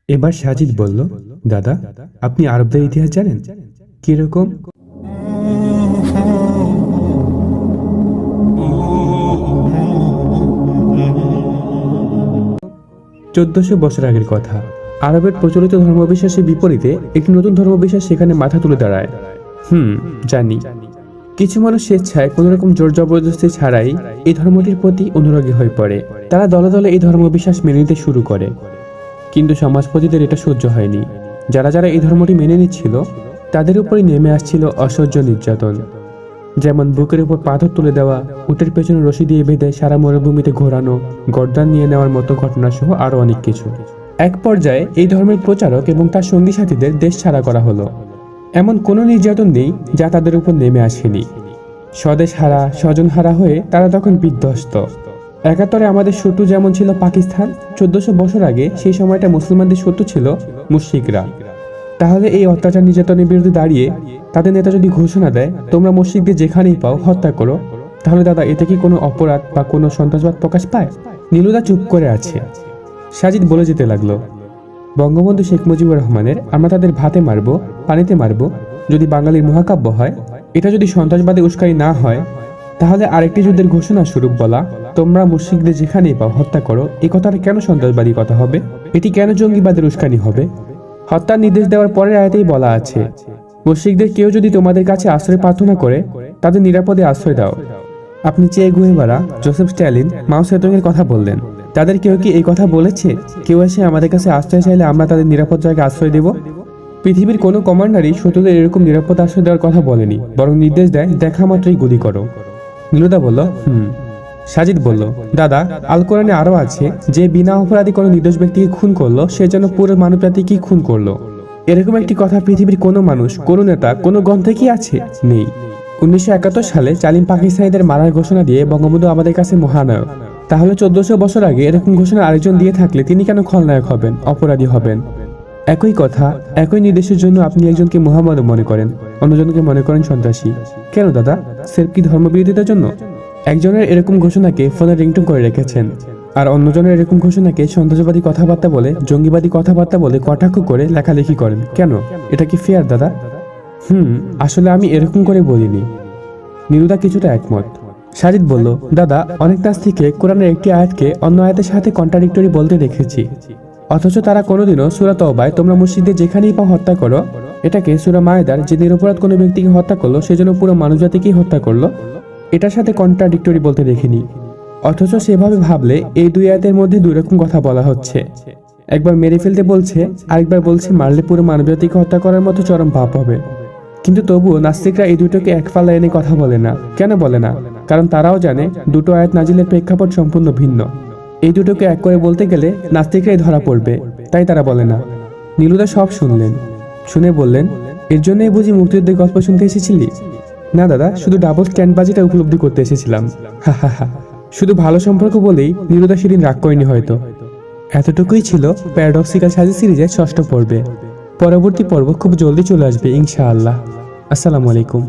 এবার সাজিদ বলল, দাদা, আপনি আরবদের ইতিহাস জানেন? কিরকম? 1400 বছর আগের কথা। আরবের প্রচলিত ধর্মবিশ্বাসের বিপরীতে একটি নতুন ধর্মবিশ্বাস সেখানে মাথা তুলে দাঁড়ায়। জানি। কিছু মানুষ স্বেচ্ছায় কোন রকম জোর জবরদস্তি ছাড়াই এই ধর্মটির প্রতি অনুরাগী হয়ে পড়ে। তারা দলে দলে এই ধর্মবিশ্বাস মেনে নিতে শুরু করে। কিন্তু সমাজপতিদের এটা সহ্য হয়নি। যারা যারা এই ধর্মটি মেনে নিচ্ছিল তাদের উপরই নেমে আসছিল অসহ্য নির্যাতন। যেমন বুকের উপর পাথর তুলে দেওয়া, উটের পেছনে রশি দিয়ে বেঁধে সারা মরুভূমিতে ঘোরানো, গর্দান নিয়ে নেওয়ার মতো ঘটনা সহ আরো অনেক কিছু। এক পর্যায়ে এই ধর্মের প্রচারক এবং তার সঙ্গী সাথীদের দেশ ছাড়া করা হলো। এমন কোনো নির্যাতন নেই যা তাদের উপর নেমে আসেনি। স্বদেশ হারা, স্বজন হারা হয়ে তারা তখন বিধ্বস্ত। একাত্তরে আমাদের শত্রু যেমন ছিল পাকিস্তান, 1400 বছর আগে সেই সময়টা মুসলমানদের শত্রু ছিল মুশরিকরা। তাহলে এই অত্যাচার নির্যাতনের বিরুদ্ধে দাঁড়িয়ে তাদের নেতা যদি ঘোষণা দেয়, তোমরা মুশরিকদের যেখানেই পাও হত্যা করো, তাহলে দাদা এতে কি কোনো অপরাধ বা কোনো সন্ত্রাসবাদ প্রকাশ পায়? নীলুদা চুপ করে আছে। সাজিদ বলে যেতে লাগলো, বঙ্গবন্ধু শেখ মুজিবুর রহমানের আমরা তাদের ভাতে মারবো, পানিতে মারবো যদি বাঙালির মহাকাব্য হয়, এটা যদি সন্ত্রাসবাদী উস্কানি না হয়, তাহলে আরেকটি যুদ্ধের ঘোষণা স্বরূপ বলা, তোমরা মুশরিকদের যেখানেই পাও হত্যা করো, এই কথাটা কেন সন্ত্রাসবাদী কথা হবে? এটি কেন জঙ্গিবাদের উস্কানি হবে? হত্যার নির্দেশ দেওয়ার পরের আয়াতেই বলা আছে, মুশরিকদের কেউ যদি তোমাদের কাছে আশ্রয় প্রার্থনা করে, তাদের নিরাপদে আশ্রয় দাও। আপনি চে গুয়েভারা, জোসেফ স্ট্যালিন, মাও সেতুংয়ের কথা বললেন। তাদের কেউ কি এই কথা বলেছে কেউ এসে আমাদের কাছে আশ্রয় চাইলে আমরা তাদের নিরাপদ জায়গায় আশ্রয় দেব? পৃথিবীর কোনো কমান্ডারই শত্রুদের এরকম নিরাপদ আশ্রয় দেওয়ার কথা বলেনি, বরং নির্দেশ দেয় দেখা মাত্রই গুলি করো। নীলুদা বলল, সাজিদ বলল, দাদা, আল কোরআনে আরো আছে যে বিনা অপরাধী কোনো নির্দোষ ব্যক্তিকে খুন করলো সে যেন পুরো মানবজাতিকেই খুন করলো। এরকম একটি কথা পৃথিবীর কোনো মানুষ, কোনো নেতা, কোনো গ্রন্থে কি আছে? নেই। 1971 সালে জালিম পাকিস্তানিদের মারার ঘোষণা দিয়ে বঙ্গবন্ধু আমাদের কাছে মহানায়ক। তাহলে 1400 বছর আগে এরকম ঘোষণা আরেকজন দিয়ে থাকলে তিনি কেন খলনায়ক হবেন, অপরাধী হবেন? একই কথা, একই নির্দেশের জন্য আপনি একজনকে মোহাম্মদ মনে করেন, অন্যজনকে মনে করেন সন্ত্রাসী। কেন দাদা? সেফ কি ধর্মবিরোধিতার জন্য? একজনের এরকম ঘোষণাকে ফোনে রিংটোন করে রেখেছেন, আর অন্যজনের এরকম ঘোষণাকে সন্ত্রাসবাদী কথাবার্তা বলে, জঙ্গিবাদী কথাবার্তা বলে কটাক্ষ করে লেখালেখি করেন। কেন? এটা কি ফেয়ার দাদা? আসলে আমি এরকম করে বলিনি। নীলুদা কিছুটা একমত। সাজিদ বলল, দাদা, অনেক নাস্তিককে কোরআনের একটি আয়াতকে অন্য আয়াতের সাথে কন্ট্রাডিক্টরি বলতে দেখেছি, অথচ তারা কোনোদিনও সূরা তওবায় তোমরা মুশরিকদের যেখানেই পাও হত্যা করো, এটাকে সূরা মায়েদার যে নিরপরাধ কোনো ব্যক্তিকে হত্যা করলো সেজন্য পুরো মানবজাতিকেই হত্যা করলো, এটার সাথে কন্ট্রাডিক্টরি বলতে দেখিনি। অথচ সেভাবে ভাবলে এই দুই আয়াতের মধ্যে দুই রকম কথা বলা হচ্ছে। একবার মেরে ফেলতে বলছে, আরেকবার বলছে মারলে পুরো মানবজাতিকে হত্যা করার মতো চরম পাপ হবে। কিন্তু তবুও নাস্তিকরা এই দুটোকে এক পাল্লা এনে কথা বলে না। কেন বলে না? কারণ তারাও জানে দুটো আয়াত নাজিলের প্রেক্ষাপট সম্পূর্ণ ভিন্ন। এই দুটোকে এক করে বলতে গেলে নাস্তিকরাই ধরা পড়বে, তাই তারা বলে না। নীলুদা সব শুনলেন, শুনে বললেন, এর জন্যই বুঝি মুক্তিযুদ্ধের গল্প শুনতে এসেছিলি? না দাদা, শুধু ডাবল স্ট্যান্ডবাজিটা উপলব্ধি করতে এসেছিলাম। শুধু ভালো সম্পর্ক বলেই নীলুদা সেদিন রাগ করেনি হয়তো। এতটুকুই ছিল প্যারাডক্সিক্যাল সাজি সিরিজের 6ষ্ঠ পর্বে। পরবর্তী পর্ব খুব জলদি চলে আসবে ইনশাআল্লাহ। আসসালামু আলাইকুম।